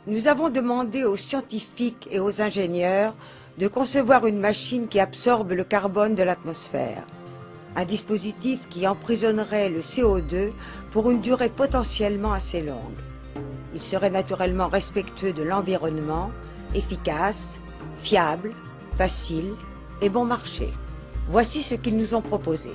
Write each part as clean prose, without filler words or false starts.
Nous avons demandé aux scientifiques et aux ingénieurs de concevoir une machine qui absorbe le carbone de l'atmosphère. Un dispositif qui emprisonnerait le CO2 pour une durée potentiellement assez longue. Il serait naturellement respectueux de l'environnement, efficace, fiable, facile et bon marché. Voici ce qu'ils nous ont proposé.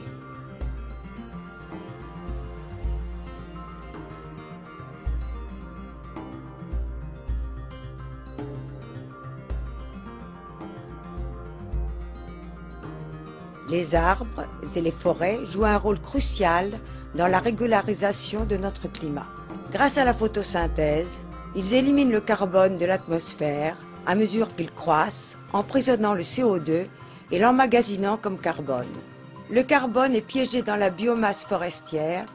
Les arbres et les forêts jouent un rôle crucial dans la régularisation de notre climat. Grâce à la photosynthèse, ils éliminent le carbone de l'atmosphère à mesure qu'ils croissent, emprisonnant le CO2 et l'emmagasinant comme carbone. Le carbone est piégé dans la biomasse forestière,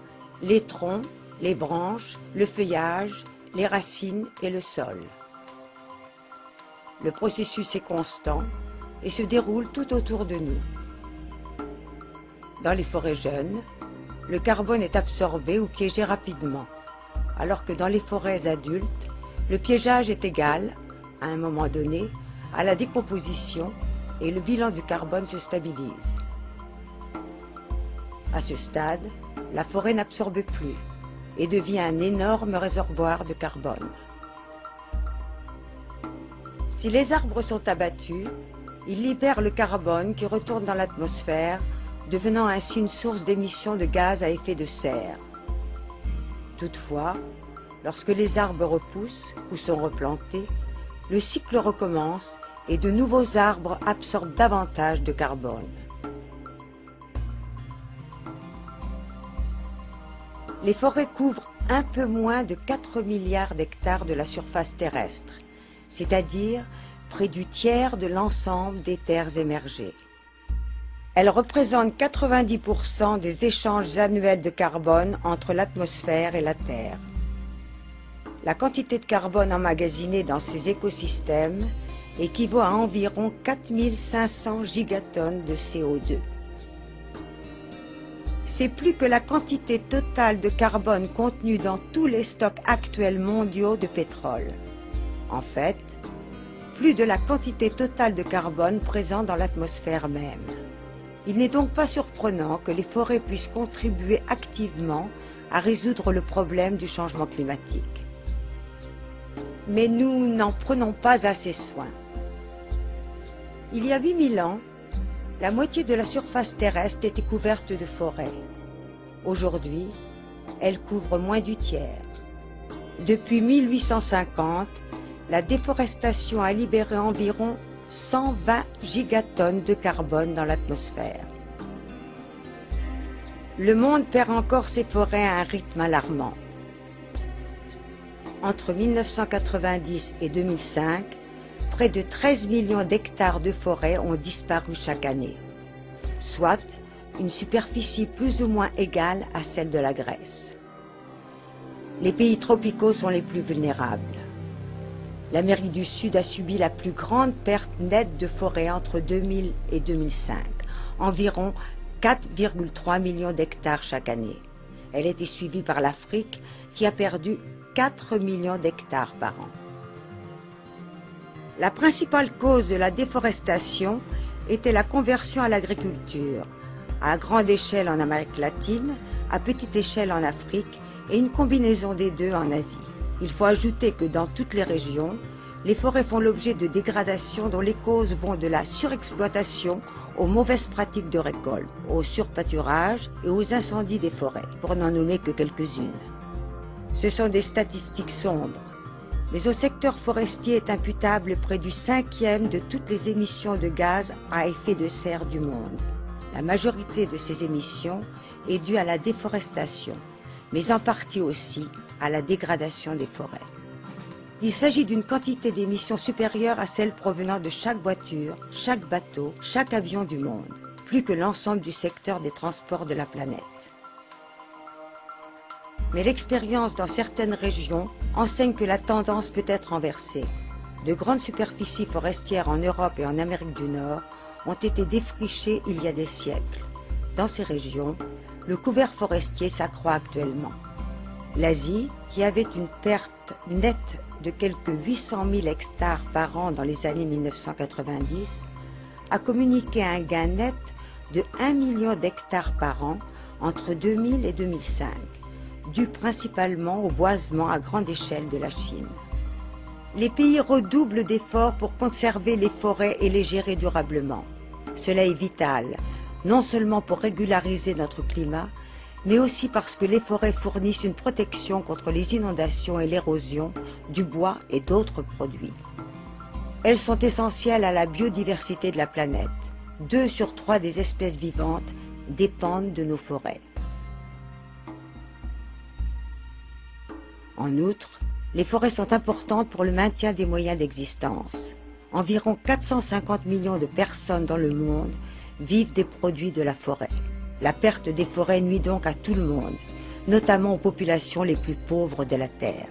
les troncs, les branches, le feuillage, les racines et le sol. Le processus est constant et se déroule tout autour de nous. Dans les forêts jeunes, le carbone est absorbé ou piégé rapidement, alors que dans les forêts adultes, le piégeage est égal, à un moment donné, à la décomposition et le bilan du carbone se stabilise. À ce stade, la forêt n'absorbe plus et devient un énorme réservoir de carbone. Si les arbres sont abattus, ils libèrent le carbone qui retourne dans l'atmosphère, devenant ainsi une source d'émissions de gaz à effet de serre. Toutefois, lorsque les arbres repoussent ou sont replantés, le cycle recommence et de nouveaux arbres absorbent davantage de carbone. Les forêts couvrent un peu moins de 4 milliards d'hectares de la surface terrestre, c'est-à-dire près du tiers de l'ensemble des terres émergées. Elles représentent 90% des échanges annuels de carbone entre l'atmosphère et la Terre. La quantité de carbone emmagasinée dans ces écosystèmes équivaut à environ 4500 gigatonnes de CO2. C'est plus que la quantité totale de carbone contenue dans tous les stocks actuels mondiaux de pétrole. En fait, plus de la quantité totale de carbone présente dans l'atmosphère même. Il n'est donc pas surprenant que les forêts puissent contribuer activement à résoudre le problème du changement climatique. Mais nous n'en prenons pas assez soin. Il y a 8000 ans, la moitié de la surface terrestre était couverte de forêts. Aujourd'hui, elle couvre moins du tiers. Depuis 1850, la déforestation a libéré environ 120 gigatonnes de carbone dans l'atmosphère. Le monde perd encore ses forêts à un rythme alarmant. Entre 1990 et 2005, près de 13 millions d'hectares de forêts ont disparu chaque année, soit une superficie plus ou moins égale à celle de la Grèce. Les pays tropicaux sont les plus vulnérables. L'Amérique du Sud a subi la plus grande perte nette de forêt entre 2000 et 2005, environ 4,3 millions d'hectares chaque année. Elle était suivie par l'Afrique qui a perdu 4 millions d'hectares par an. La principale cause de la déforestation était la conversion à l'agriculture, à grande échelle en Amérique latine, à petite échelle en Afrique et une combinaison des deux en Asie. Il faut ajouter que dans toutes les régions, les forêts font l'objet de dégradations dont les causes vont de la surexploitation aux mauvaises pratiques de récolte, au surpâturage et aux incendies des forêts, pour n'en nommer que quelques-unes. Ce sont des statistiques sombres, mais au secteur forestier est imputable près du 1/5 de toutes les émissions de gaz à effet de serre du monde. La majorité de ces émissions est due à la déforestation, mais en partie aussi à la dégradation des forêts. Il s'agit d'une quantité d'émissions supérieure à celle provenant de chaque voiture, chaque bateau, chaque avion du monde, plus que l'ensemble du secteur des transports de la planète. Mais l'expérience dans certaines régions enseigne que la tendance peut être renversée. De grandes superficies forestières en Europe et en Amérique du Nord ont été défrichées il y a des siècles. Dans ces régions, le couvert forestier s'accroît actuellement. L'Asie, qui avait une perte nette de quelques 800 000 hectares par an dans les années 1990, a communiqué un gain net de 1 million d'hectares par an entre 2000 et 2005, dû principalement au boisement à grande échelle de la Chine. Les pays redoublent d'efforts pour conserver les forêts et les gérer durablement. Cela est vital, non seulement pour régulariser notre climat, mais aussi parce que les forêts fournissent une protection contre les inondations et l'érosion du bois et d'autres produits. Elles sont essentielles à la biodiversité de la planète. 2 sur 3 des espèces vivantes dépendent de nos forêts. En outre, les forêts sont importantes pour le maintien des moyens d'existence. Environ 450 millions de personnes dans le monde vivent des produits de la forêt. La perte des forêts nuit donc à tout le monde, notamment aux populations les plus pauvres de la Terre.